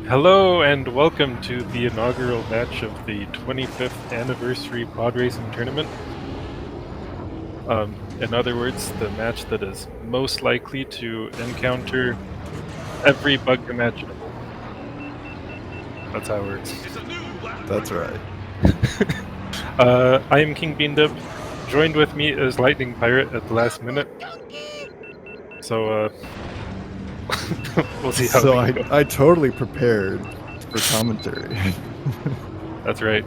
Hello and welcome to the inaugural match of the 25th anniversary pod racing tournament. In other words, the match that is most likely to encounter every bug imaginable. That's how it works. That's right. I am King Beandub. Joined with me is Lightning Pirate at the last minute. So we'll see how So things go. I totally prepared for commentary. That's right.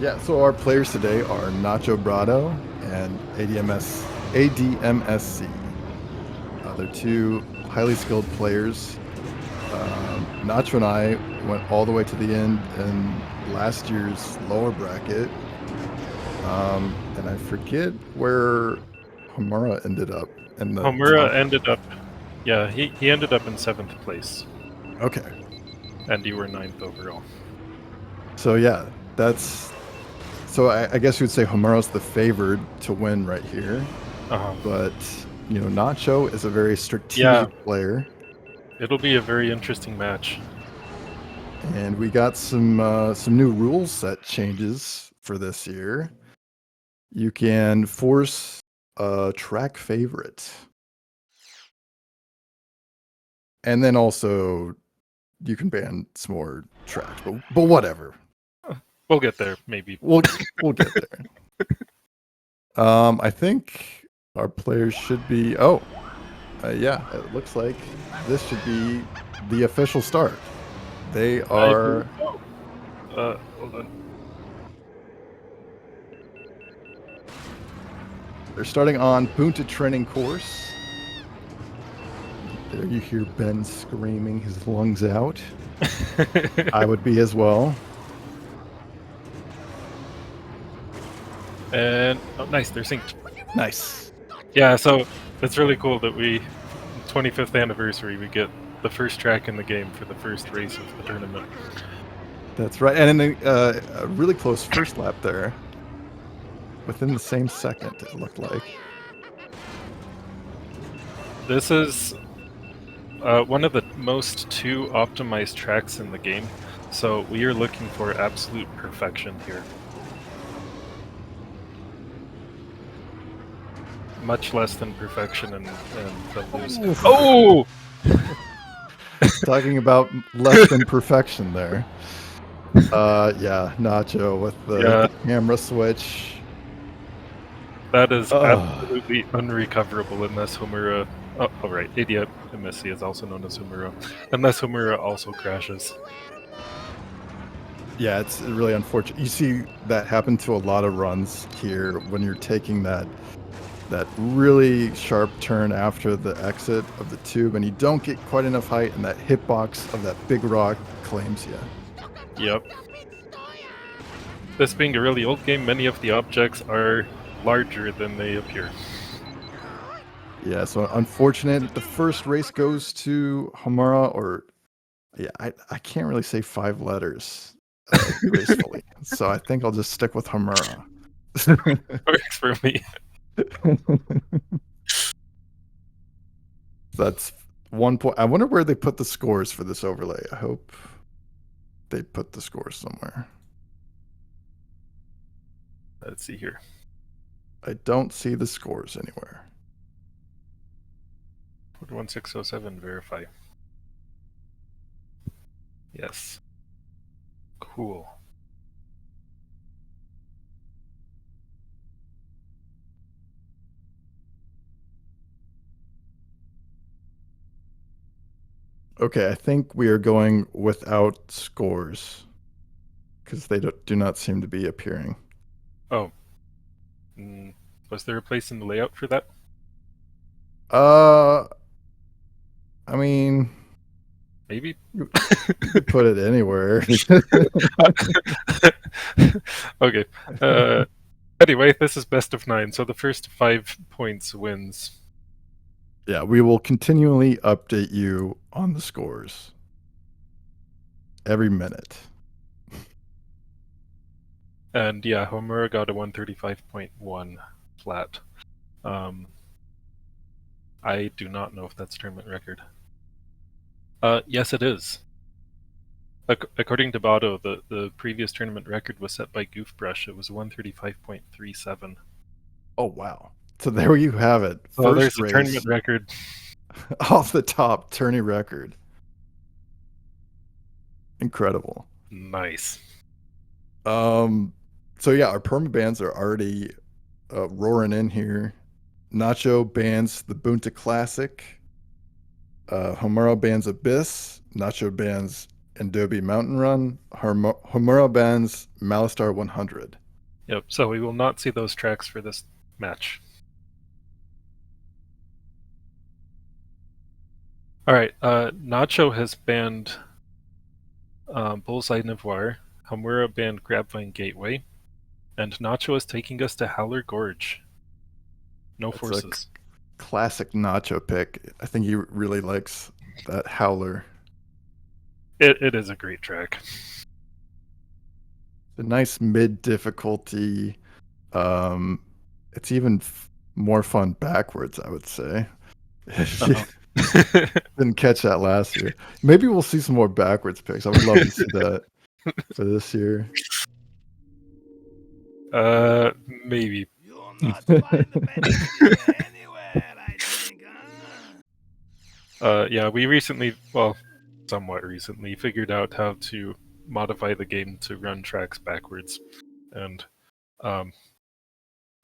Yeah, so our players today are NachoBrado and ADMSC. They're two highly skilled players. Nacho and I went all the way to the end in last year's lower bracket. And I forget where Hamura ended up in the Homura ended up, he ended up in 7th place, Okay. and you were 9th overall. So yeah, so I guess you would say Homero's the favored to win right here, but Nacho is a very strategic player, It'll be a very interesting match. and we got some new rule set changes for this year. You can force a track favorite, and then also you can ban some more tracks, but whatever. We'll get there, maybe. We'll get there. I think our players should be. Yeah, it looks like this should be the official start. They are. Hold on. They're starting on Punta Training Course. There you hear Ben screaming his lungs out. I would be as well. And nice, they're synced. Nice. Yeah, so it's really cool that 25th anniversary, we get the first track in the game for the first race of the tournament. That's right, and in a really close first lap there, within the same second, it looked like. This is one of the most two optimized tracks in the game, so we are looking for absolute perfection here. Much less than perfection and the lose. Oh! Talking about less than perfection there. Yeah, Nacho with the camera switch. That is absolutely unrecoverable unless Homura. Oh, right. admsc is also known as Homura. Unless Homura also crashes. Yeah, it's really unfortunate. You see that happen to a lot of runs here when you're taking that really sharp turn after the exit of the tube, and you don't get quite enough height, and that hitbox of that big rock claims you. Yep. This being a really old game, many of the objects are larger than they appear. Yeah, so unfortunate. The first race goes to Hamura, or yeah, I can't really say 5 letters gracefully, so I think I'll just stick with Hamura. Works for me. That's 1 point. I wonder where they put the scores for this overlay. I hope they put the scores somewhere. Let's see here. I don't see the scores anywhere. 1607, verify. Yes. Cool. Okay, I think we are going without scores because they do not seem to be appearing. Oh. Was there a place in the layout for that? I mean, maybe you could put it anywhere. Okay. Anyway, this is best of 9, so the first 5 points wins. Yeah, we will continually update you on the scores every minute. And yeah, Homura got a 135.1 flat. I do not know if that's tournament record. Yes, it is. According to Bado, the previous tournament record was set by Goofbrush. It was 135.37. Oh, wow. So there you have it. So First there's a race tournament record. off the top, tourney record. Incredible. Nice. So yeah, our perma bans are already roaring in here. Nacho bans the Bunta Classic. Homura bans Abyss. Nacho bans Adobe Mountain Run. Homura bans Malistar 100. Yep, so we will not see those tracks for this match. Alright, Nacho has banned Bullseye Nivoire. Homura banned Grabvine Gateway. And Nacho is taking us to Howler Gorge. No That's forces. a classic Nacho pick. I think he really likes that Howler. It is a great track. A nice mid difficulty. It's even more fun backwards, I would say. Didn't catch that last year. Maybe we'll see some more backwards picks. I would love to see that for this year. Maybe. You'll not find the Benedict anywhere, I think, huh? Yeah, we recently, well, somewhat recently, figured out how to modify the game to run tracks backwards. And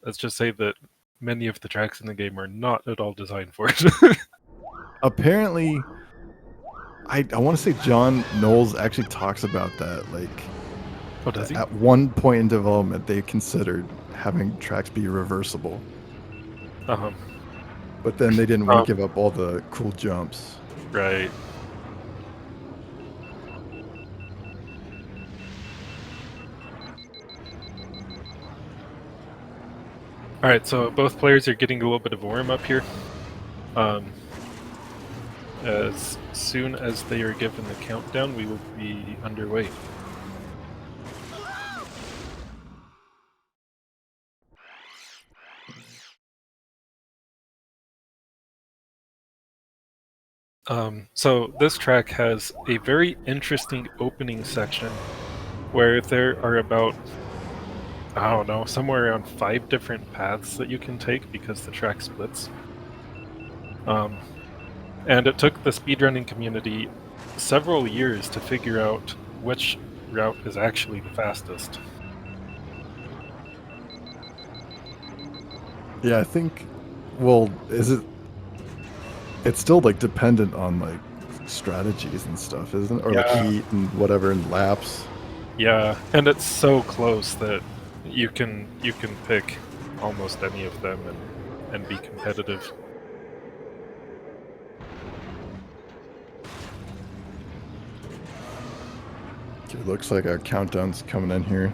let's just say that many of the tracks in the game are not at all designed for it. Apparently, I want to say John Knowles actually talks about that. Like, Oh, does he? at one point in development, they considered having tracks be reversible, Uh-huh. but then they didn't want to give up all the cool jumps. Right. Alright, so both players are getting a little bit of warm up here. As soon as they are given the countdown, we will be underway. So this track has a very interesting opening section where there are about, I don't know, somewhere around 5 different paths that you can take because the track splits. And it took the speedrunning community several years to figure out which route is actually the fastest. Yeah, I think. Well, is it? It's still like dependent on like strategies and stuff, isn't it? Or like Yeah. heat and whatever and laps. Yeah, and it's so close that you can pick almost any of them and be competitive. It looks like our countdown's coming in here.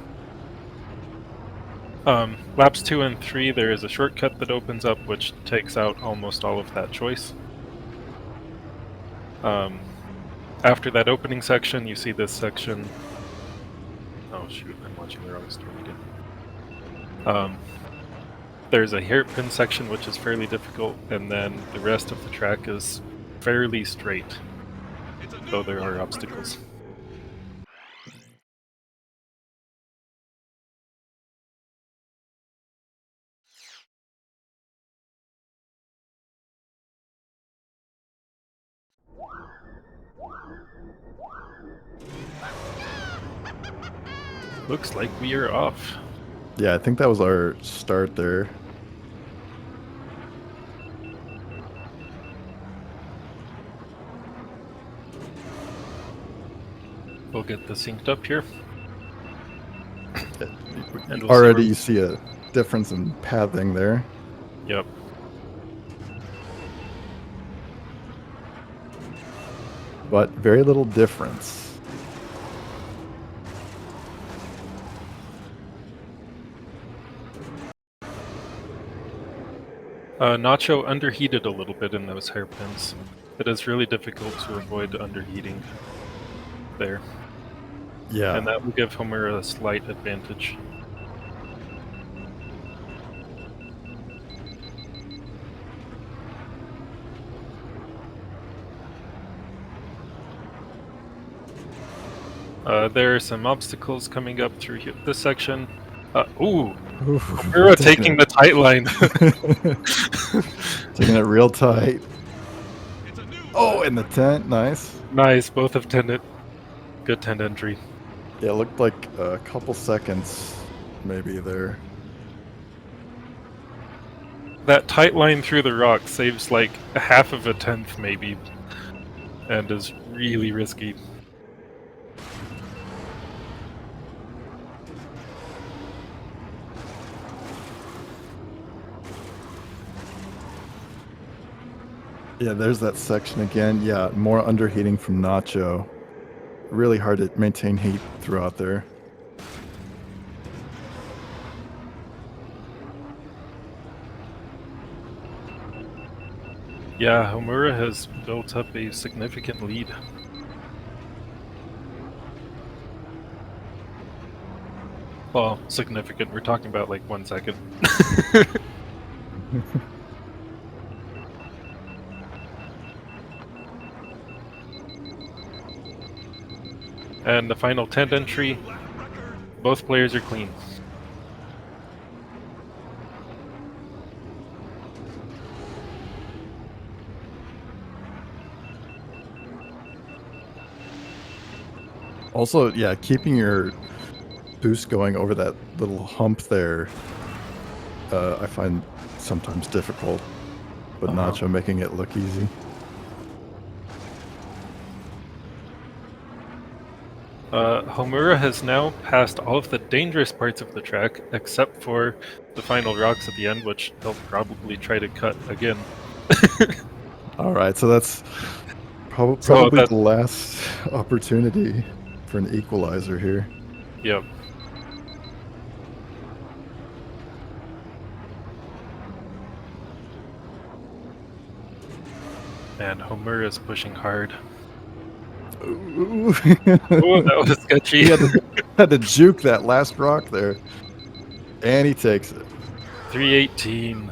Laps 2 and 3, there is a shortcut that opens up which takes out almost all of that choice. After that opening section, you see this section. Oh shoot, I'm watching the wrong stream again. There's a hairpin section which is fairly difficult, and then the rest of the track is fairly straight, though there are obstacles. Looks like we are off. Yeah, I think that was our start there. We'll get this synced up here. And we'll Already see you see a difference in pathing there. Yep. But very little difference. Nacho underheated a little bit in those hairpins. It is really difficult to avoid underheating there. Yeah. And that will give Homer a slight advantage. There are some obstacles coming up through this section. Ooh, Ooh, we're taking the tight line. taking it real tight. It's a new Oh, in the tent, nice. Nice, both have tent. Good tent entry. Yeah, it looked like a couple seconds maybe there. That tight line through the rock saves like a half of a tenth maybe, and is really risky. Yeah, there's that section again. Yeah, more underheating from Nacho. Really hard to maintain heat throughout there. Yeah, Homura has built up a significant lead. Well, significant. We're talking about like 1 second. And the final tent entry, both players are clean. Also, yeah, keeping your boost going over that little hump there, I find sometimes difficult, but Nacho making it look easy. Homura has now passed all of the dangerous parts of the track, except for the final rocks at the end, which he'll probably try to cut again. All right, so that's probably So that- the last opportunity for an equalizer here. Yep. And Homura is pushing hard. Ooh. Oh, that was sketchy. He had to juke that last rock there. And he takes it. 318.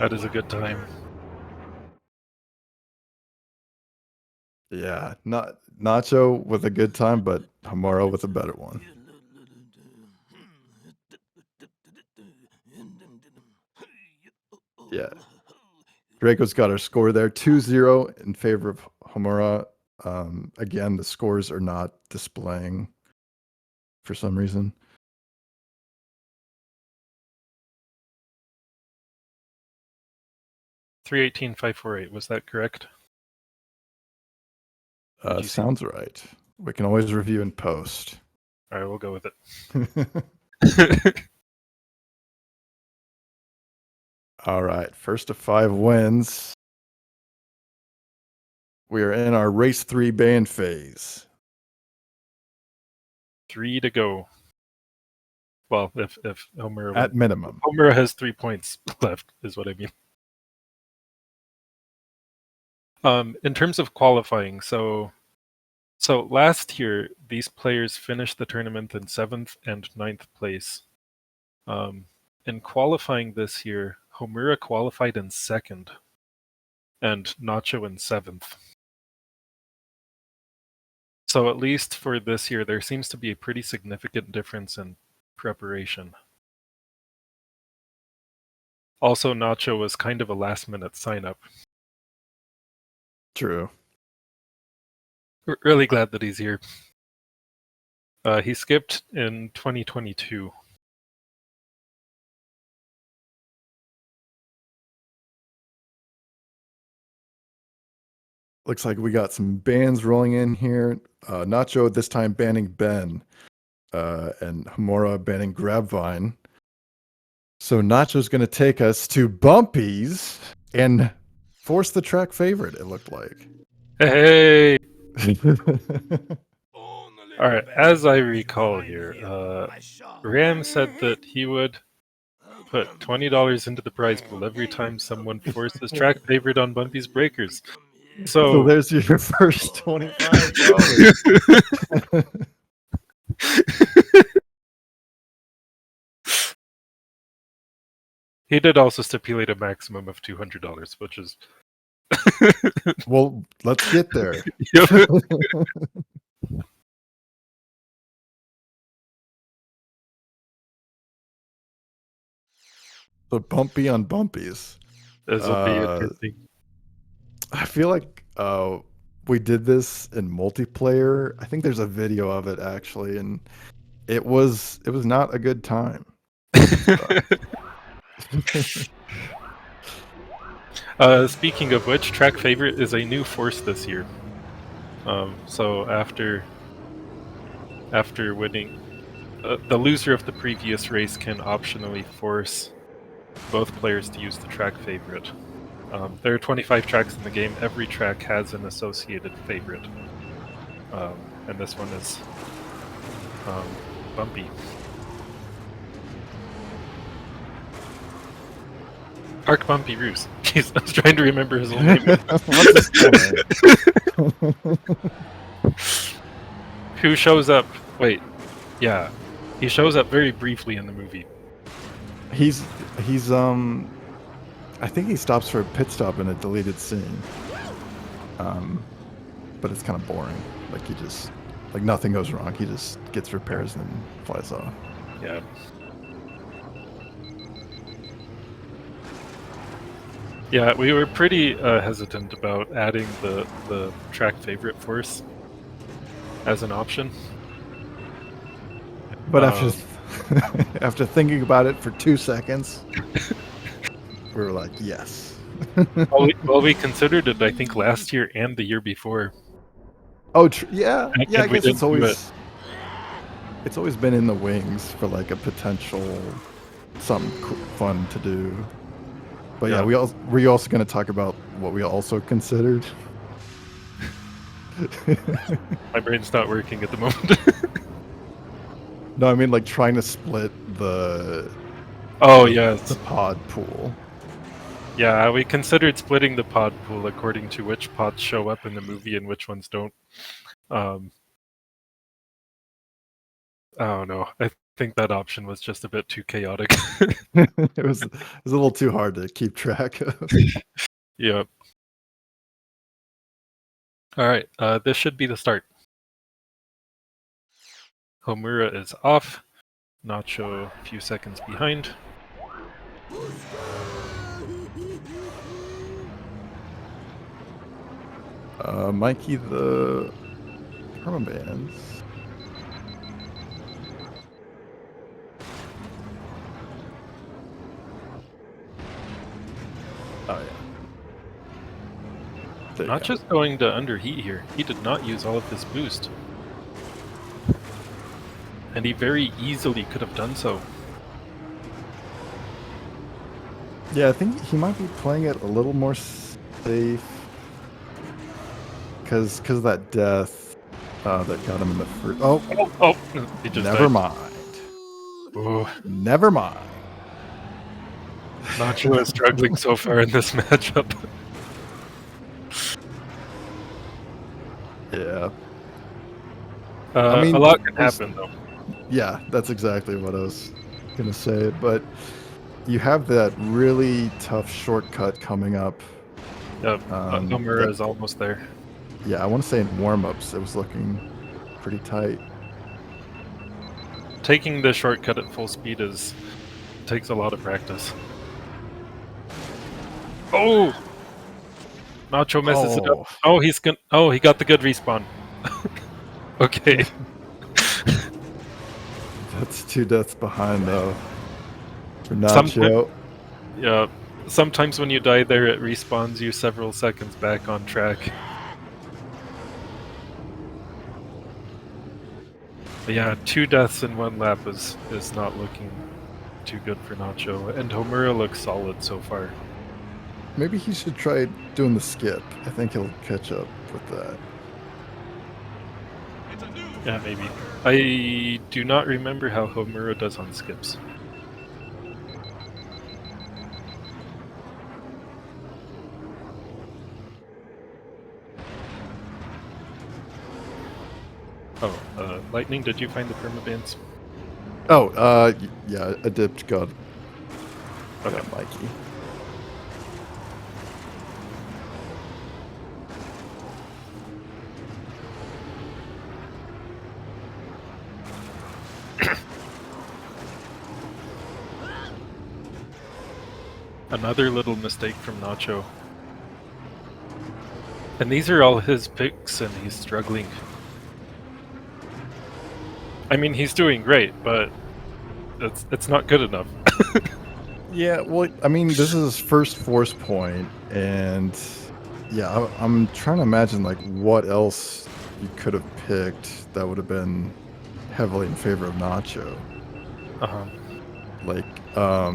That is a good time. Yeah, not Nacho with a good time, but Hamaro with a better one. Yeah. Draco's got our score there, 2-0 in favor of Hamura. Again, the scores are not displaying for some reason. $318,548, was that correct? Did you see- Sounds right. We can always review in post. All right, we'll go with it. All right, first of 5 wins. We are in our race 3 ban phase. 3 to go. Well, if Homura At minimum. Homura has 3 points left, is what I mean. In terms of qualifying, so last year these players finished the tournament in 7th and 9th place. In qualifying this year, Homura qualified in 2nd, and Nacho in 7th. So at least for this year, there seems to be a pretty significant difference in preparation. Also, Nacho was kind of a last-minute sign-up. True. Really glad that he's here. He skipped in 2022. Looks like we got some bans rolling in here. Nacho this time banning Ben, and Hamura banning Grabvine. So Nacho's going to take us to Bumpies and force the track favorite, it looked like. Hey! All right, as I recall here, Ram said that he would put $20 into the prize pool every time someone forces track favorite on Bumpy's Breakers. So there's your first $25. He did also stipulate a maximum of $200, which is... Well, let's get there. Yep. The bumpy on bumpies. This will be interesting. I feel like we did this in multiplayer. I think there's a video of it actually, and it was not a good time. Speaking of which, track favorite is a new force this year. So after winning, the loser of the previous race can optionally force both players to use the track favorite. There are 25 tracks in the game. Every track has an associated favorite, and this one is bumpy. Arc Bumpy Roos. Jeez, I was trying to remember his whole name. Who shows up? Wait, yeah, he shows up very briefly in the movie. He's I think he stops for a pit stop in a deleted scene. But it's kind of boring. Like he just nothing goes wrong. He just gets repairs and then flies off. Yeah. Yeah, we were pretty hesitant about adding the track favorite force as an option. But after thinking about it for 2 seconds, we were like, yes. well, we considered it, I think, last year and the year before. Oh, yeah. Yeah, I guess it's always been in the wings for like a potential something fun to do. But yeah, we're also going to talk about what we also considered. My brain's not working at the moment. No, I mean like trying to split the yes, pod pool. Yeah, we considered splitting the pod pool according to which pods show up in the movie and which ones don't. I don't know. I think that option was just a bit too chaotic. It was a little too hard to keep track of. Yep. All right, this should be the start. Homura is off. Nacho a few seconds behind. Mikey the permabands. Oh yeah. Not just going to underheat here. He did not use all of his boost. And he very easily could have done so. Yeah, I think he might be playing it a little more safe. Because of that death that got him in the first... Oh! He just Never died. mind. Oh. Never mind. Nacho is struggling so far in this matchup. Yeah. I mean, a lot can happen, though. Yeah, that's exactly what I was going to say. But you have that really tough shortcut coming up. Yep, Homura is almost there. Yeah, I want to say in warm-ups, it was looking pretty tight. Taking the shortcut at full speed takes a lot of practice. Oh! Nacho messes it up. Oh, he got the good respawn. Okay. That's 2 deaths behind, though. For Nacho. Yeah, sometimes when you die there, it respawns you several seconds back on track. But yeah, 2 deaths in 1 lap is not looking too good for Nacho, and Homura looks solid so far. Maybe he should try doing the skip. I think he'll catch up with that. Yeah, maybe. I do not remember how Homura does on skips. Oh, Lightning, did you find the permabands? Oh, yeah, I dipped got Mikey. Another little mistake from Nacho. And these are all his picks, and he's struggling. I mean, he's doing great, but it's not good enough. Yeah, well, I mean, this is his first force point, and yeah, I'm trying to imagine like what else you could have picked that would have been heavily in favor of Nacho. Uh-huh. Like, I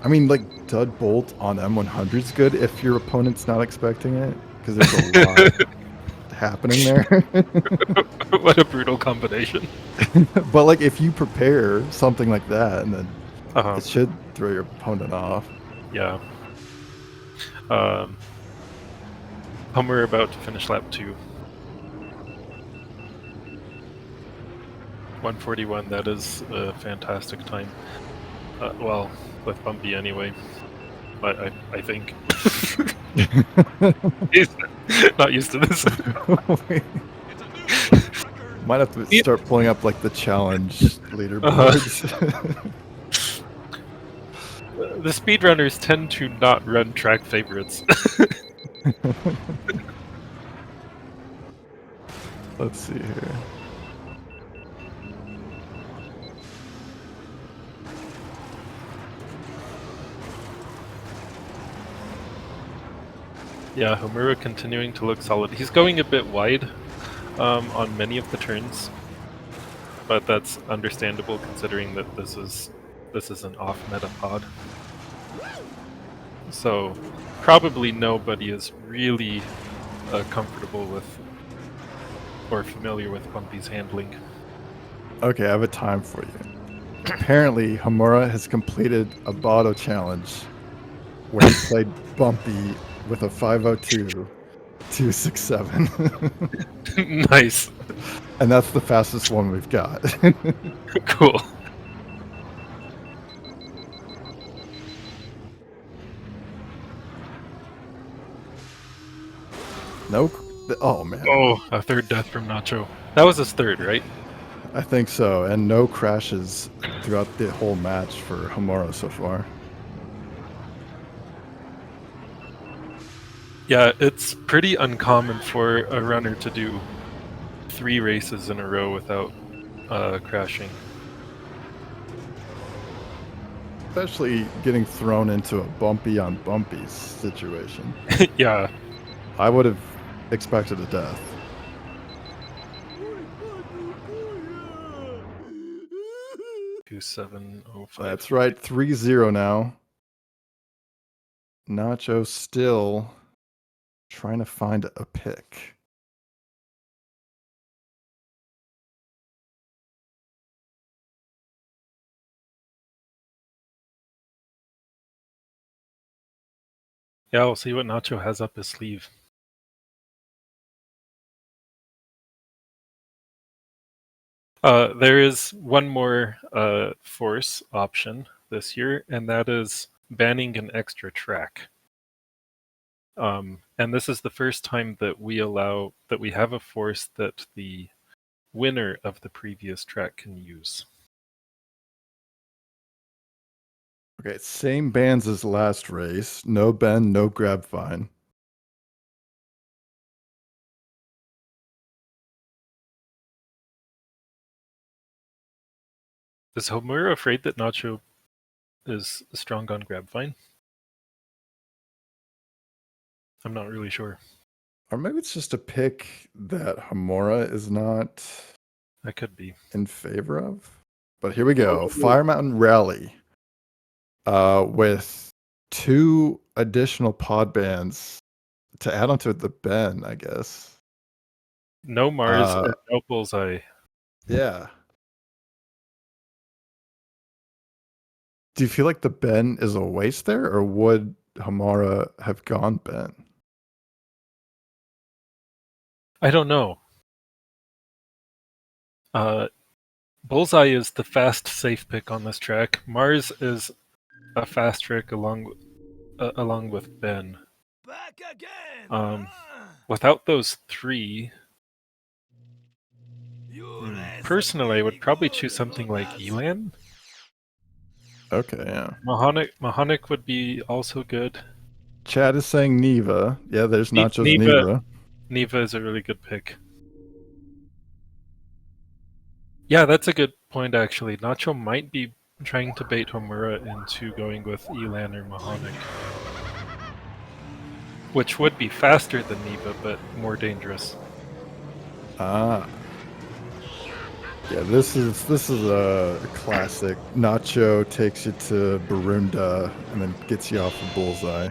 mean, like Dud Bolt on M100 is good if your opponent's not expecting it, because there's a lot happening there. What a brutal combination. But like, if you prepare something like that, and then Uh-huh. it should throw your opponent off. Yeah. We're about to finish lap 2. 141, that is a fantastic time. Well, with Bumpy anyway. But I think. He's not used to this. Might have to start pulling up like the challenge leaderboards. The speedrunners tend to not run track favorites. Let's see here. Yeah, Homura continuing to look solid. He's going a bit wide on many of the turns, but that's understandable considering that this is an off-meta pod. So probably nobody is really comfortable with or familiar with Bumpy's handling. Okay, I have a time for you. Apparently, Homura has completed a Bado challenge where he played Bumpy with a 502.267. Nice. And that's the fastest one we've got. Cool. No. Oh, man. Oh, a third death from Nacho. That was his third, right? I think so. And no crashes throughout the whole match for Homura so far. Yeah, it's pretty uncommon for a runner to do 3 races in a row without crashing. Especially getting thrown into a bumpy on bumpies situation. Yeah. I would have expected a death. That's right, 3-0 now. Nacho still trying to find a pick. Yeah, we'll see what Nacho has up his sleeve. There is one more force option this year, and that is banning an extra track. And this is the first time that we have a force that the winner of the previous track can use. Okay, same bans as last race. No bend, no grab fine. Is Homura afraid that Nacho is strong on grab fine? I'm not really sure. Or maybe it's just a pick that Homura is not That could be in favor of. But here we go. Fire Mountain Rally. With 2 additional pod bans to add onto the Ben, I guess. No Mars and no Bullseye. Yeah. Do you feel like the Ben is a waste there, or would Homura have gone Ben? I don't know. Bullseye is the fast, safe pick on this track. Mars is a fast trick along with Ben. Back again. Without those 3, personally, I would probably choose something like Elan. Okay, yeah. Mahonic would be also good. Chad is saying Neva. Yeah, there's Nacho's Neva. Neva. Neva is a really good pick. Yeah, that's a good point actually. Nacho might be trying to bait Homura into going with Elan or Mahonic. Which would be faster than Neva, but more dangerous. Ah. Yeah, this is a classic. Nacho takes you to Barunda and then gets you off the bullseye.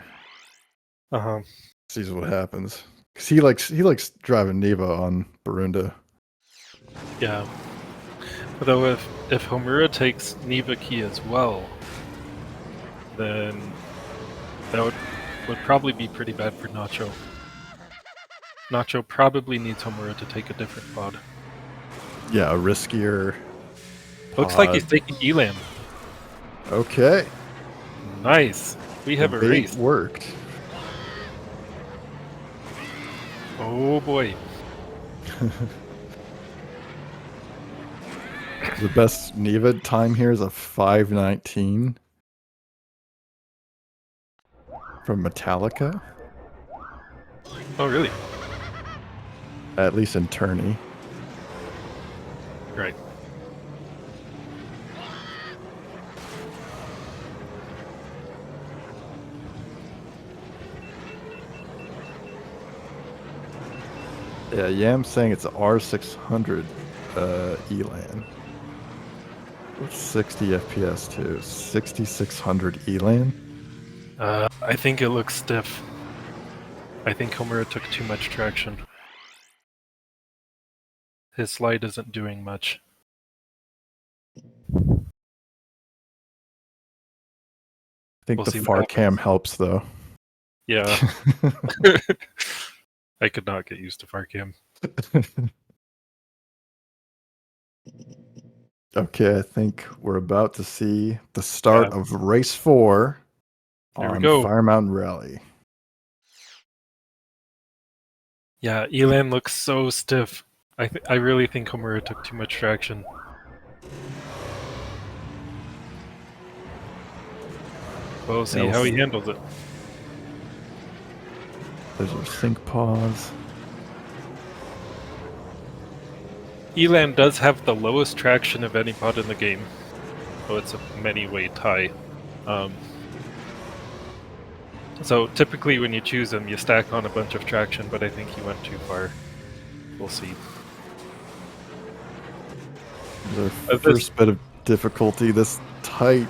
Uh-huh. Sees what happens. Cause he likes driving Neva on Barunda. Yeah. Though if Homura takes Neva key as well, then that would probably be pretty bad for Nacho. Nacho probably needs Homura to take a different pod. Yeah, a riskier. Looks like he's pod. taking Elan. Okay. Nice. We have The a bait race. worked. Oh boy. The best Neva time here is a 5:19 from Metallica. Oh really? At least in tourney. Right. Yeah, Yam's saying it's a R600 Elan. With 60 FPS too. 6600 Elan. I think it looks stiff. I think Homura took too much traction. His slide isn't doing much. I think We'll the see what far happens. cam helps though. Yeah. I could not get used to far cam. Okay, I think we're about to see the start of race 4 There we on go. Fire Mountain Rally. Yeah, Elan looks so stiff. I really think Homura took too much traction. We'll see Yeah, how he handles it. There's our sync pause. Elan does have the lowest traction of any pod in the game. So it's a many-way tie. So typically when you choose him, you stack on a bunch of traction, but I think he went too far. We'll see. The first bit of difficulty, this tight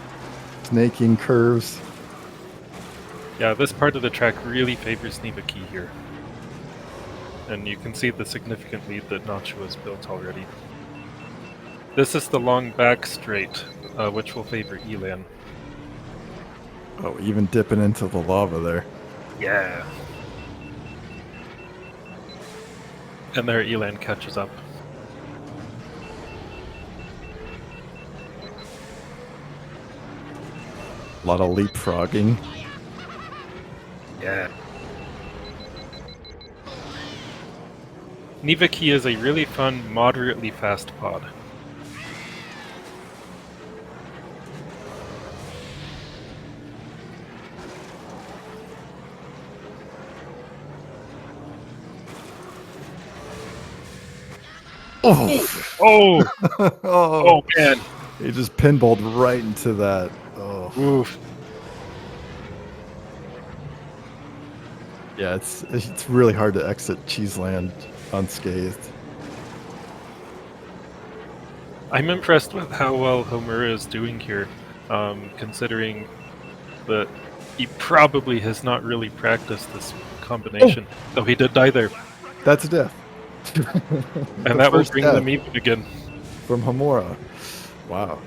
snaking curves. Yeah, this part of the track really favors Neva Key here. And you can see the significant lead that Nacho has built already. This is the long back straight, which will favor Elan. Oh, even dipping into the lava there. Yeah. And there Elan catches up. A lot of leapfrogging. Yeah. Neva Key is a really fun, moderately fast pod. Oh! Oh! Oh! Oh man! He just pinballed right into that. Oh. Oof. Yeah, it's really hard to exit Cheeseland unscathed. I'm impressed with how well Homura is doing here, considering that he probably has not really practiced this combination. Though he did die there, That's a death. and that will bring them even again. From Homura. Wow.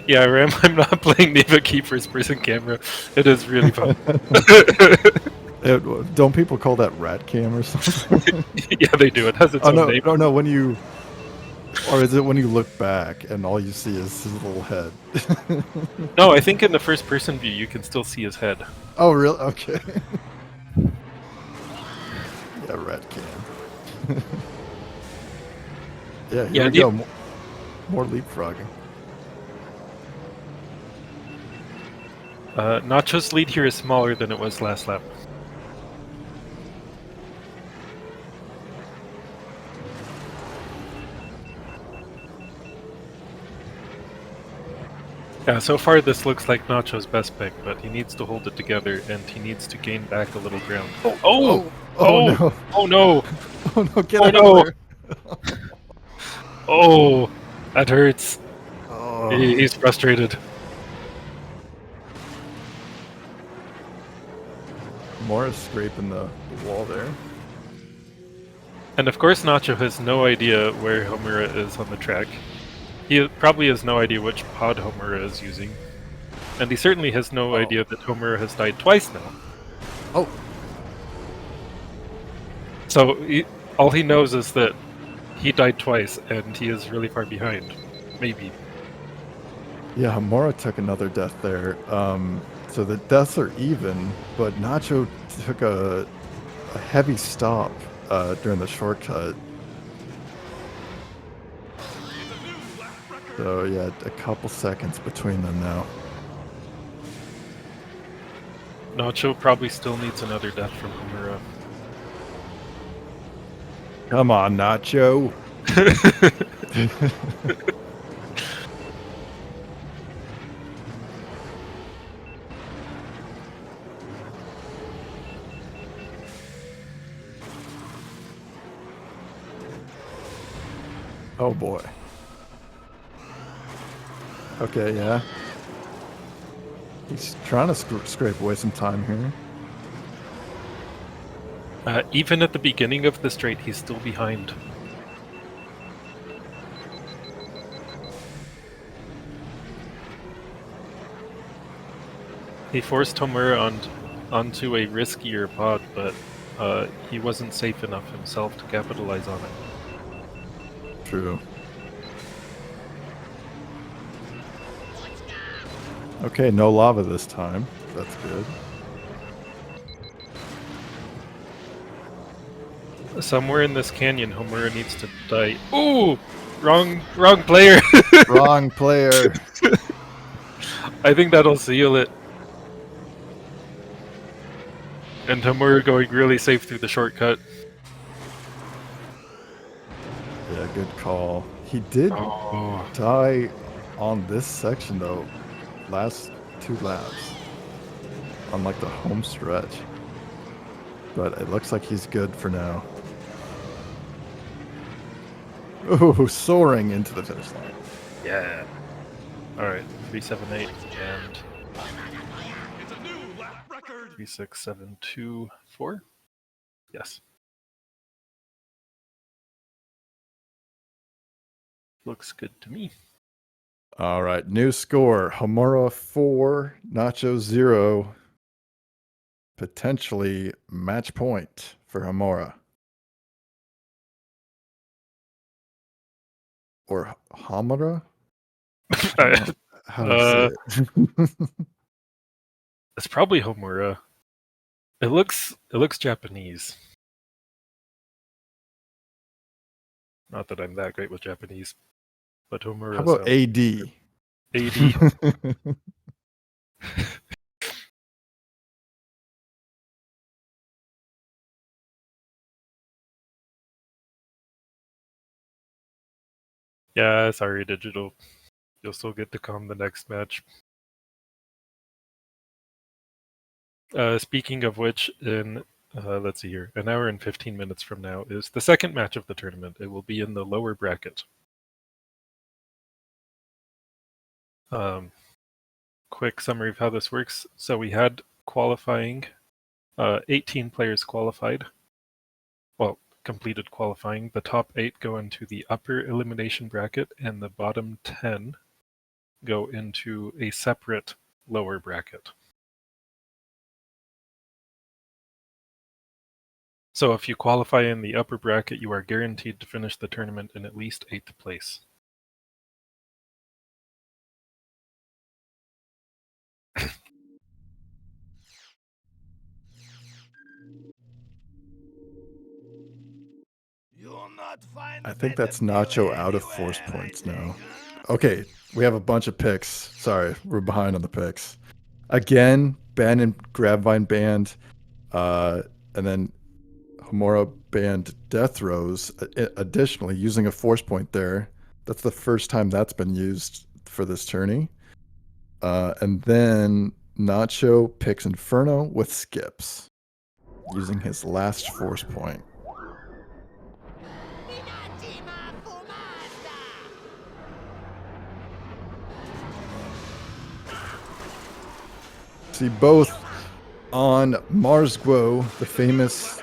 Yeah, Ram, I'm not playing Neva Key first person camera. It is really fun. Don't people call that rat cam or something? Yeah, they do. It has its own name. No, when you... Or is it when you look back and all you see is his little head? No, I think in the first person view you can still see his head. Oh, really? Okay. Yeah, rat cam. Yeah, here we go. More leapfrogging. Nacho's lead here is smaller than it was last lap. Yeah, so far this looks like Nacho's best pick, but he needs to hold it together and he needs to gain back a little ground. Oh! No. Oh no! Oh no, get Oh, out no. of there. Oh! That hurts. Oh. He's frustrated. Morris scraping the wall there. And of course Nacho has no idea where Homura is on the track. He probably has no idea which pod Homura is using. And he certainly has no idea that Homura has died twice now. Oh. So all he knows is that he died twice and he is really far behind. Maybe. Yeah, Hamura took another death there. So the deaths are even, but Nacho took a heavy stop during the shortcut. So yeah, a couple seconds between them now. Nacho probably still needs another death from Homura. Come on, Nacho. Oh boy. Okay, yeah. He's trying to scrape away some time here. Even at the beginning of the straight, he's still behind. He forced Homura onto a riskier pod, but he wasn't safe enough himself to capitalize on it. True. Okay, no lava this time. That's good. Somewhere in this canyon, Homura needs to die. Ooh! Wrong player! Wrong player. I think that'll seal it. And Homura going really safe through the shortcut. Yeah, good call. He did Oh. die on this section though, last 2 laps, on like the home stretch. But it looks like he's good for now. Ooh, soaring into the finish line. Yeah. Alright, 378 and 36724. Yes. Looks good to me. All right, new score. Homura 4, Nacho 0. Potentially match point for Homura. Or Hamura? I don't know how to say it. It's probably Homura. It looks Japanese. Not that I'm that great with Japanese, but Homura How about sounds AD? AD. Yeah, sorry, Digital. You'll still get to come the next match. Speaking of which, in let's see here, an hour and 15 minutes from now is the second match of the tournament. It will be in the lower bracket. Quick summary of how this works. So we had qualifying. 18 players qualified. Well, completed qualifying. The top 8 go into the upper elimination bracket, and the bottom 10 go into a separate lower bracket. So if you qualify in the upper bracket, you are guaranteed to finish the tournament in at least 8th place. You'll not find I a think better that's view Nacho out of anywhere, force points I think, now. huh? Okay, we have a bunch of picks. Sorry, we're behind on the picks. Again, Ben and Grabvine banned, and then Homura banned Death Rose. Additionally, using a force point there. That's the first time that's been used for this tourney. And then Nacho picks Inferno with skips, using his last force point. See both on Marsguo, the famous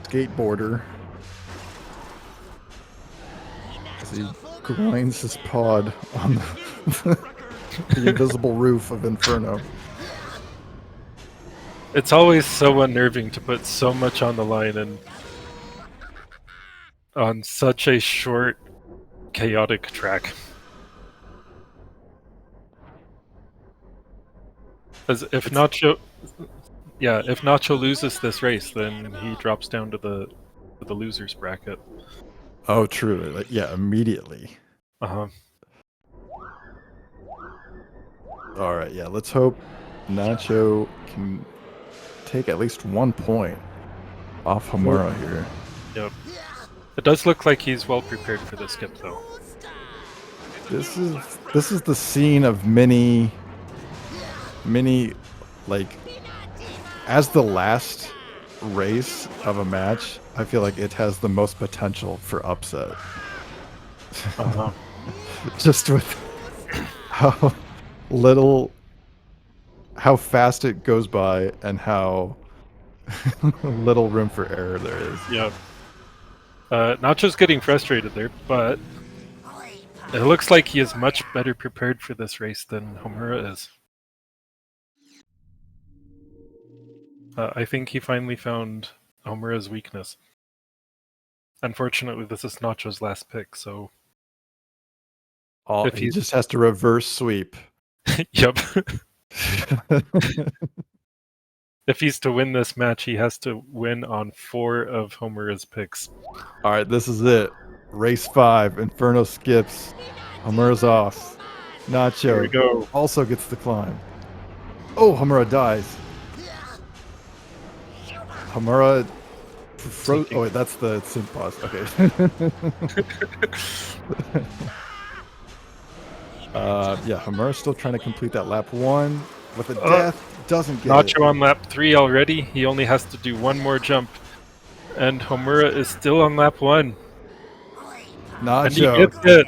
skateboarder, as he grinds his pod on the invisible roof of Inferno. It's always so unnerving to put so much on the line and on such a short, chaotic track. As if Nacho, if Nacho loses this race, then he drops down to the losers bracket. Oh, true. Like, yeah, immediately. Uh huh. All right, yeah. Let's hope Nacho can take at least 1 point off Homura here. Yep. It does look like he's well prepared for the skip, though. This is the scene of many, like, as the last race of a match, I feel like it has the most potential for upset. Uh-huh. Just with how little, how fast it goes by, and how little room for error there is. Yep. Nacho's getting frustrated there, but it looks like he is much better prepared for this race than Homura is. I think he finally found Homura's weakness. Unfortunately, this is Nacho's last pick, so... He just has to reverse sweep. Yep. If he's to win this match, he has to win on 4 of Homura's picks. All right, this is it. Race 5. Inferno skips. Homura's off. Nacho Here we go. also gets the climb. Oh, Homura dies. Homura oh, wait, that's the synth pause. Okay. Yeah, Homura's still trying to complete that lap 1 with a death. Doesn't get Nacho it. on lap 3 already. He only has to do 1 more jump. And Homura is still on lap 1. Nacho. And he gets it.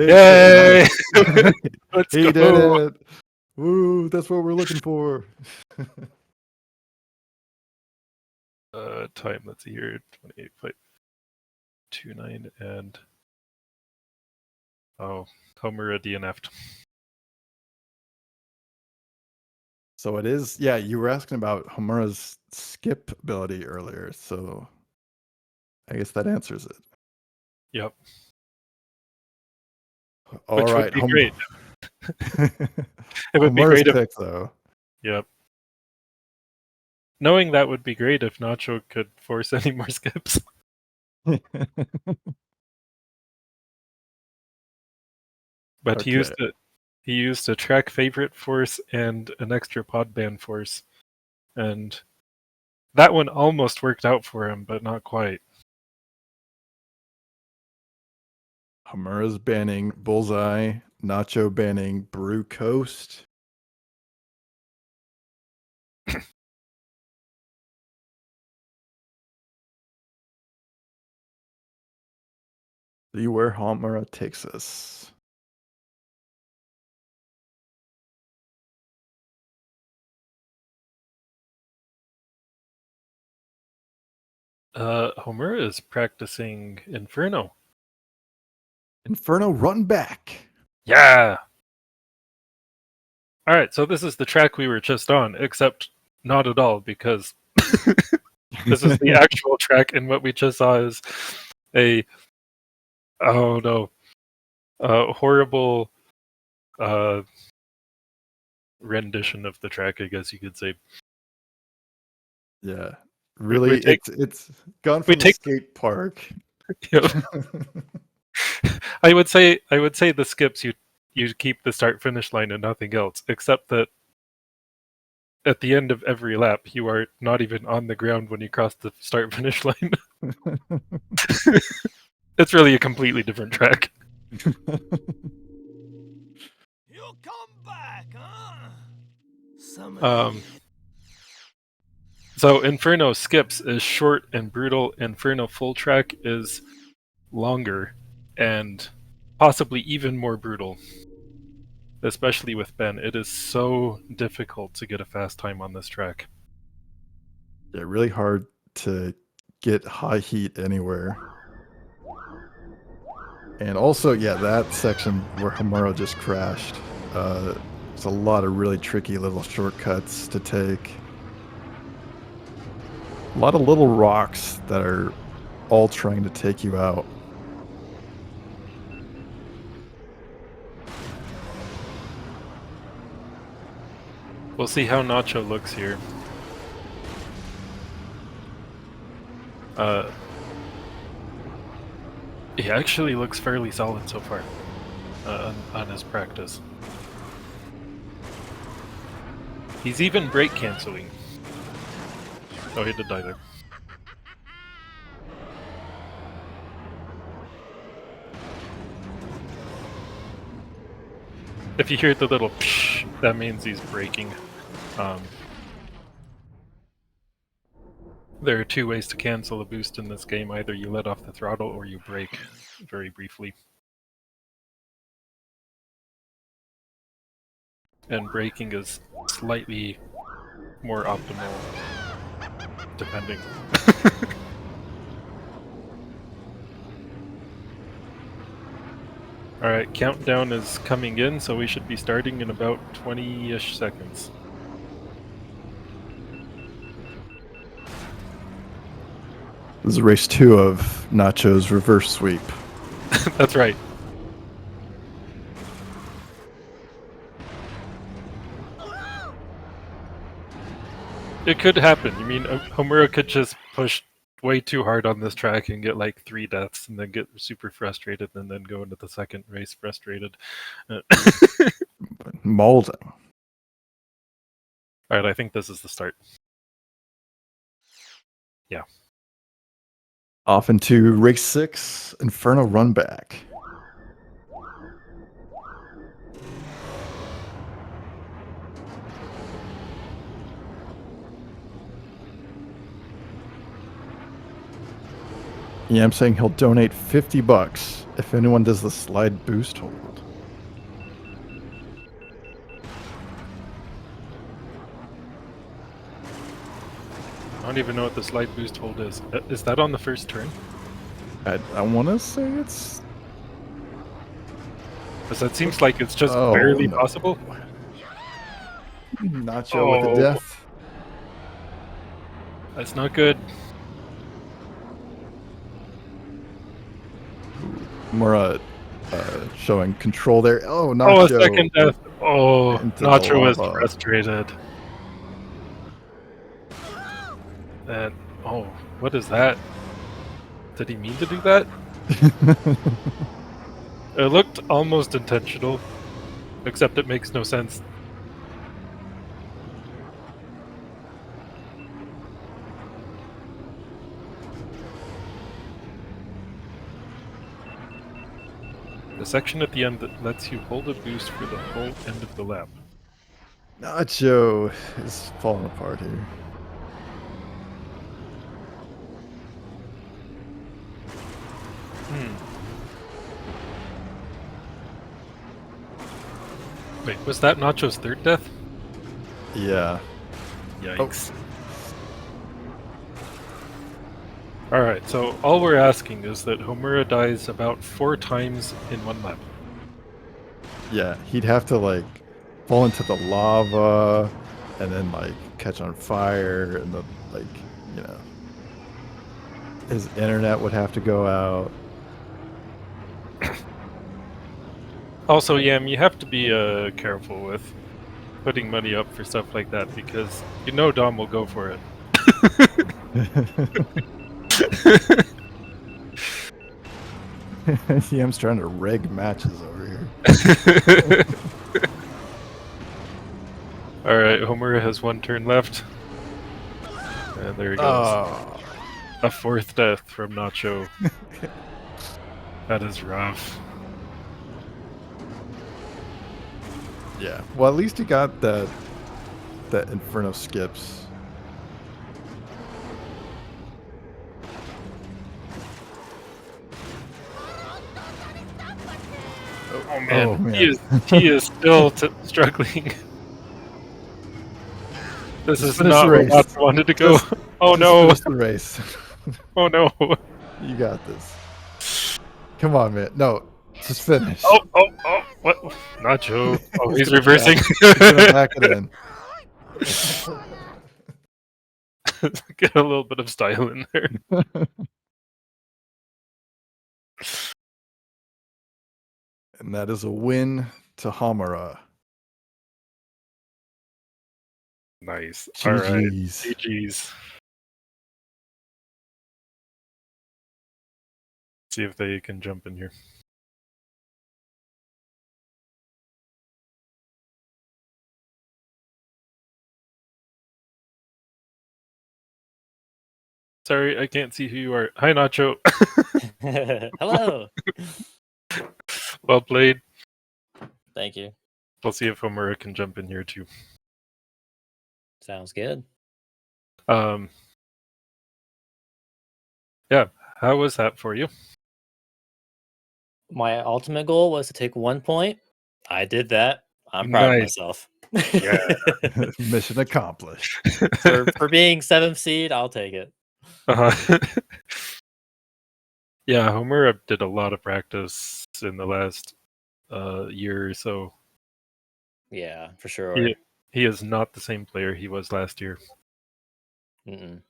Yay! Let's He go. did it. Woo, that's what we're looking for. Time, let's see here, 28.29, and Homura DNF'd. So it is, yeah, you were asking about Homura's skip ability earlier, so I guess that answers it. Yep. All Which right, would be great. It would be Homura's great if... pick, though. Yep. Knowing that would be great if Nacho could force any more skips. But Okay. he used a track favorite force and an extra pod ban force. And that one almost worked out for him, but not quite. Homura's banning Bullseye, Nacho banning Brew Coast. See where Homura takes us. Homura is practicing Inferno. Inferno run back. Yeah! Alright, so this is the track we were just on, except not at all, because this is the actual track, and what we just saw is a horrible rendition of the track, I guess you could say. Yeah. Really, it's gone from a skate park Yep. I would say the skips you keep the start finish line and nothing else, except that at the end of every lap you are not even on the ground when you cross the start finish line. It's really a completely different track. You'll come back, huh? Some of Um, so Inferno skips is short and brutal. Inferno full track is longer and possibly even more brutal. Especially with Ben, it is so difficult to get a fast time on this track. Yeah, really hard to get high heat anywhere. And also, yeah, that section where Homura just crashed, there's a lot of really tricky little shortcuts to take. A lot of little rocks that are all trying to take you out. We'll see how Nacho looks here. He actually looks fairly solid so far on his practice. He's even brake canceling. Oh, he did die there. If you hear the little psh, that means he's braking. There are two ways to cancel a boost in this game. Either you let off the throttle or you brake very briefly. And braking is slightly more optimal, depending. Alright, countdown is coming in, so we should be starting in about 20-ish seconds. This is race 2 of Nacho's reverse sweep. That's right. It could happen. You mean Homura could just push way too hard on this track and get like 3 deaths and then get super frustrated and then go into the second race frustrated. Molding. Alright, I think this is the start. Yeah. Off into race 6, Inferno Run Back. Yeah, I'm saying he'll donate $50 if anyone does the slide boost hold. I don't even know what the slide boost hold is. Is that on the first turn? I want to say it's... Because that seems like it's just Oh, barely no. possible. Nacho with a death. That's not good. Mura showing control there. Oh, Nacho. Oh, a second death. Oh, into the Nacho is lava. frustrated. And, oh, what is that? Did he mean to do that? It looked almost intentional, except it makes no sense. The section at the end that lets you hold a boost for the whole end of the lap. Nacho is falling apart here. Wait, was that Nacho's third death? Yeah. Yikes. Alright, so all we're asking is that Homura dies about 4 times in 1 lap. Yeah, he'd have to, like, fall into the lava and then, like, catch on fire and the, like, you know, his internet would have to go out. Also, Yam, you have to be careful with putting money up for stuff like that because you know Dom will go for it. TM's trying to rig matches over here. All right, Homura has 1 turn left. And there he goes. Oh. A 4th death from Nacho. That is rough. Yeah. Well, at least he got that Inferno skips. Oh man, Oh, man. he is still struggling. This Just is finish not the where race. Nacho wanted to go. Oh Just no! finish the race. Oh no! You got this. Come on, man. No, just finish. Oh! What? Nacho. Oh, he's gonna reversing. He's gonna back it in. Get a little bit of style in there. And that is a win to Hamara. Nice. All right. GG's. GG's. See if they can jump in here. Sorry, I can't see who you are. Hi, Nacho. Hello. Well played. Thank you. We'll see if Homura can jump in here too. Sounds good. Yeah. How was that for you? My ultimate goal was to take 1 point. I did that. I'm proud of Nice. myself. Yeah. Mission accomplished. for being 7th seed, I'll take it. Uh-huh. Yeah, Homura did a lot of practice in the last year or so. Yeah, for sure. He is not the same player he was last year. Mm-mm.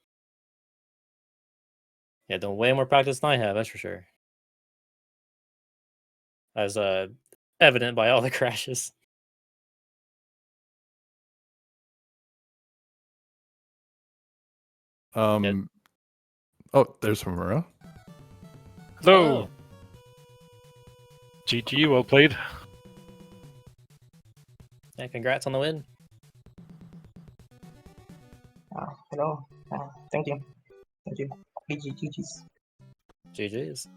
Yeah, done way more practice than I have, that's for sure. As evident by all the crashes. Oh, there's Hamura. Hello. GG, well played. Yeah, congrats on the win. Hello. Thank you. Thank you. GG's. GG's.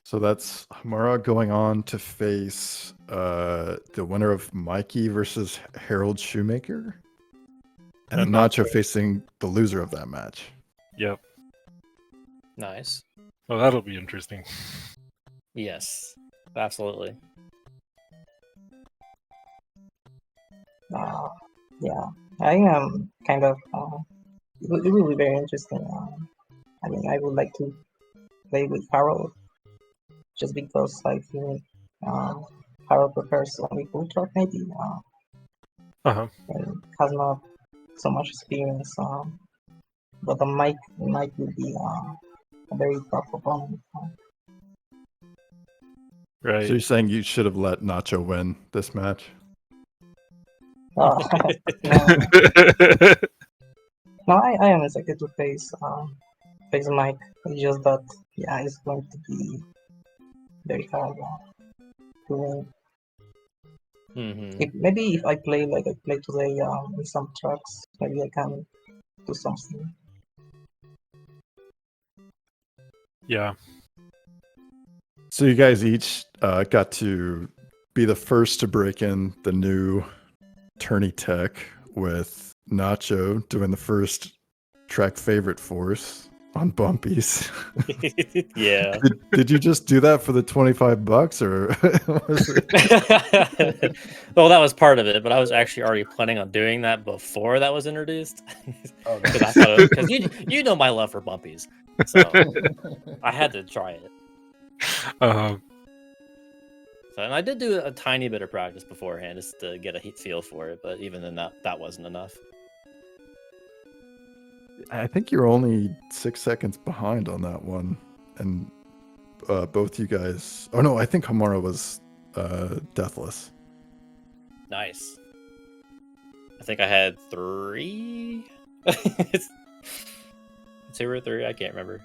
So that's Hamura going on to face the winner of Mikey versus Harold Shoemaker. And Nacho facing the loser of that match. Yep. Nice. Well, that'll be interesting. Yes, absolutely. Yeah, I am kind of. It will be very interesting. I mean, I would like to play with Harold, just because I feel Harold prefers only full truck maybe, and has not so much experience. But the Mike will be a very tough opponent. Right. So you're saying you should have let Nacho win this match? No, I am excited to face Mike. It's just that it's going to be very hard to win. Maybe if I play like I played today in some tracks, maybe I can do something. Yeah. So you guys each got to be the first to break in the new tourney tech, with Nacho doing the first track favorite force on bumpies. Yeah. Did you just do that for the $25 or was it... Well, that was part of it, but I was actually already planning on doing that before that was introduced. Because I thought, because you know my love for bumpies, so I had to try it. So, and I did do a tiny bit of practice beforehand just to get a feel for it, but even then that wasn't enough. I think you're only 6 seconds behind on that one, and both you guys. Oh no, I think Hamara was deathless. Nice. I think I had 3. 2 or 3, I can't remember.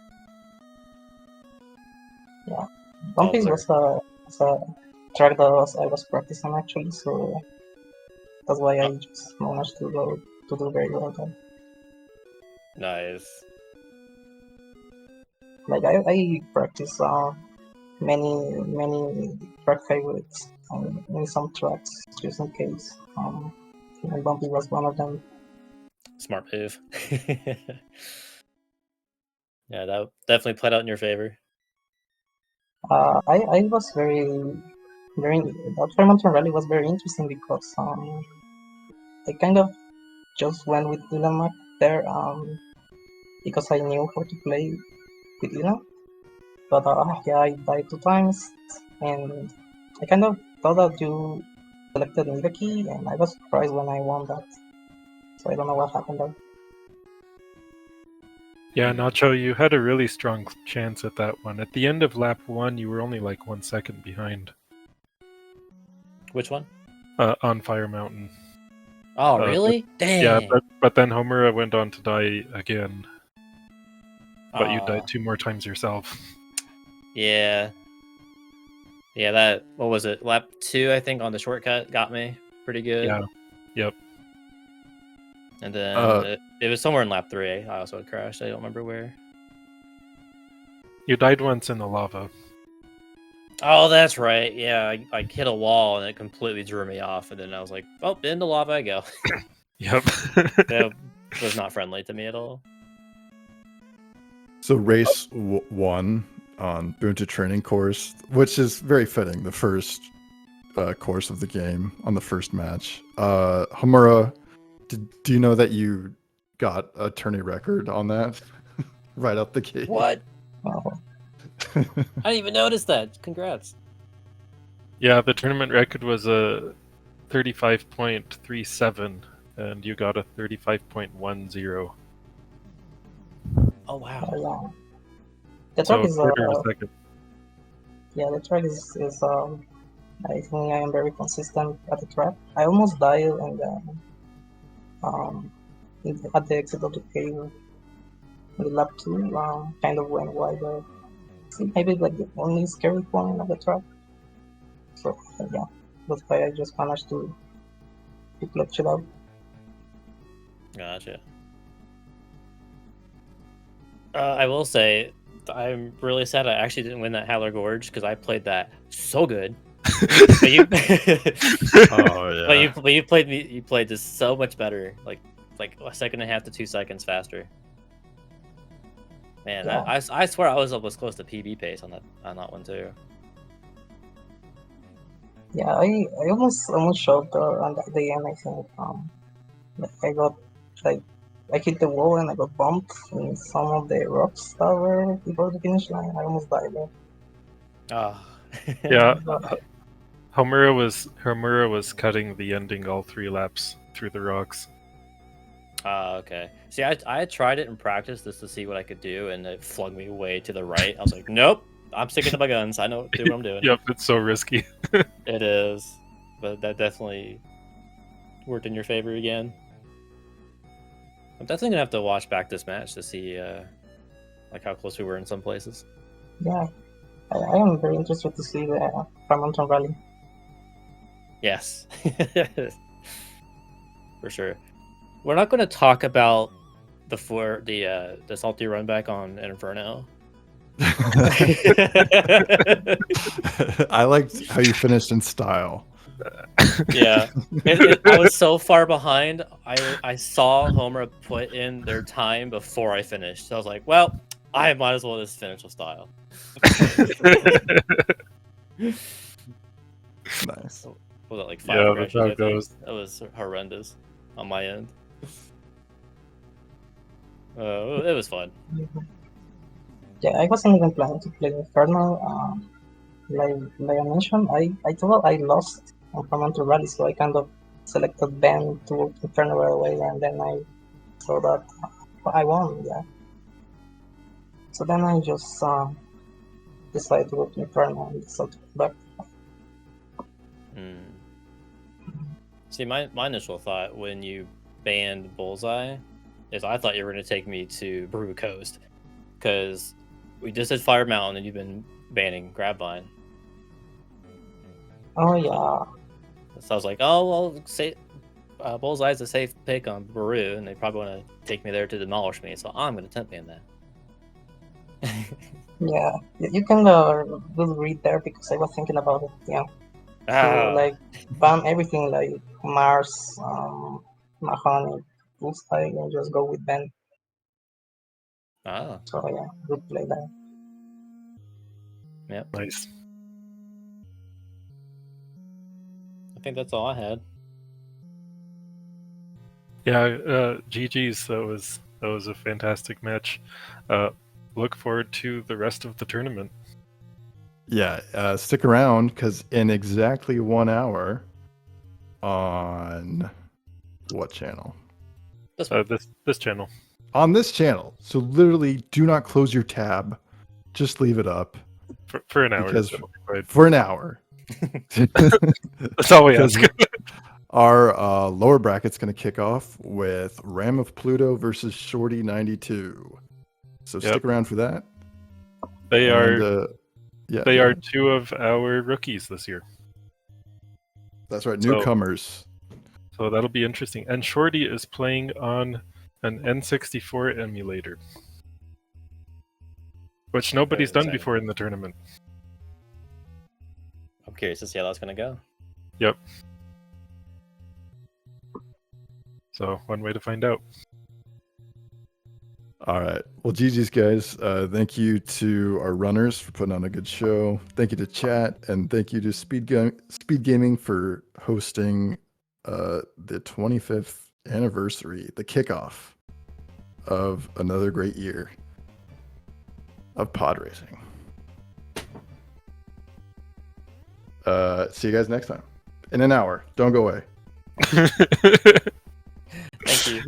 Bumpy was a track that I was practicing actually, so that's why I just managed to do very well there. Nice. Like I practice many track favorites in some tracks just in case. And Bumpy was one of them. Smart move. Yeah, that definitely played out in your favor. I was very that Fairmont Rally was very interesting because I kind of just went with Elon Musk there because I knew how to play with Elon. But yeah, I died 2 times, and I kind of thought that you selected Milwaukee, and I was surprised when I won that. So I don't know what happened there. Yeah, Nacho, you had a really strong chance at that one. At the end of lap 1, you were only like 1 second behind Which one? on Fire Mountain. Oh, really? Dang. Yeah, but then Homura went on to die again. But you Aw. died 2 more times yourself. Yeah. Yeah, that, what was it? Lap 2, I think, on the shortcut got me pretty good. Yeah. Yep. And then it was somewhere in lap 3. I also crashed. I don't remember where. You died once in the lava. Oh, that's right. Yeah, I hit a wall and it completely drew me off. And then I was like, oh, in the lava I go. Yep. That was not friendly to me at all. So race 1 on Boonta Training Course, which is very fitting, the first course of the game on the first match. Homura, do you know that you got a tourney record on that right out the gate? What? Oh, I didn't even notice that. Congrats. Yeah, the tournament record was a 35.37, and you got a 35.10. Oh, wow. yeah. The So track a is quarter of a second. yeah, the track is I think I am very consistent at the track. I almost died and at the exit of the cave in the lap 2 kind of went wider. Maybe like the only scary point of the track. So yeah, that's why I just managed to clutch it out. Gotcha. I will say, I'm really sad I actually didn't win that Howler Gorge because I played that so good. But you, Oh yeah. but you played this so much better, like a second and a half to 2 seconds faster. Man, Yeah. I swear I was almost close to PB pace on that one too. Yeah, I almost shot at the end. I think I got like I hit the wall and I got bumped in some of the rocks that were before the finish line. I almost died there. Oh. Yeah, But, Homura was cutting the ending all 3 laps through the rocks. Okay. See, I tried it in practice just to see what I could do, and it flung me way to the right. I was like, nope, I'm sticking to my guns. I know what I'm doing. Yep, it's so risky. It is, but that definitely worked in your favor again. I'm definitely gonna have to watch back this match to see like how close we were in some places. yeah, I am very interested to see the Mountain Rally. Yes, for sure. We're not going to talk about the salty run back on Inferno. I liked how you finished in style. Yeah, I was so far behind. I saw Homer put in their time before I finished. So I was like, well, I might as well just finish with style. Nice. Was it like 5 Yeah, crashes? that's how I it think? goes. That was horrendous on my end. It was fun. Yeah, I wasn't even planning to play Inferno. Like I mentioned, I thought I lost on Mountain Rally, so I kind of selected Ben to Inferno right away, and then I saw that I won. Yeah. So then I just decided to go to Inferno and decided to come back. See, my initial thought when you banned Bullseye is I thought you were going to take me to Brew Coast, because we just did Fire Mountain and you've been banning Grabvine. Oh yeah. So I was like, oh well, say Bullseye's a safe pick on Baru, and they probably want to take me there to demolish me. So I'm going to temp ban that. Yeah, you can really read there because I was thinking about it. Yeah, to like ban everything like Mars, Mahoney, Bullseye, and just go with Ben. Ah, So yeah, good play there. yep. Nice. I think that's all I had. Yeah, GG's. That was a fantastic match. Look forward to the rest of the tournament. Yeah, stick around because in exactly 1 hour on what channel? This channel. On this channel. So literally do not close your tab. Just leave it up For an hour. because that'll be fine. for an hour. That's all we Because ask. our lower bracket's going to kick off with Ram of Pluto versus Shorty 92. So Yep. stick around for that. They And, are yeah, they go are ahead. 2 of our rookies this year. That's right, So- newcomers. So that'll be interesting. And Shorty is playing on an N64 emulator, which nobody's done exciting. before in the tournament. I'm curious to see how that's going to go. Yep. So one way to find out. All right. Well, GG's, guys. Thank you to our runners for putting on a good show. Thank you to chat, and thank you to Speed Gaming for hosting the 25th anniversary, the kickoff of another great year of pod racing. See you guys next time. In an hour. Don't go away. Thank you.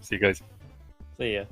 See you guys. See ya.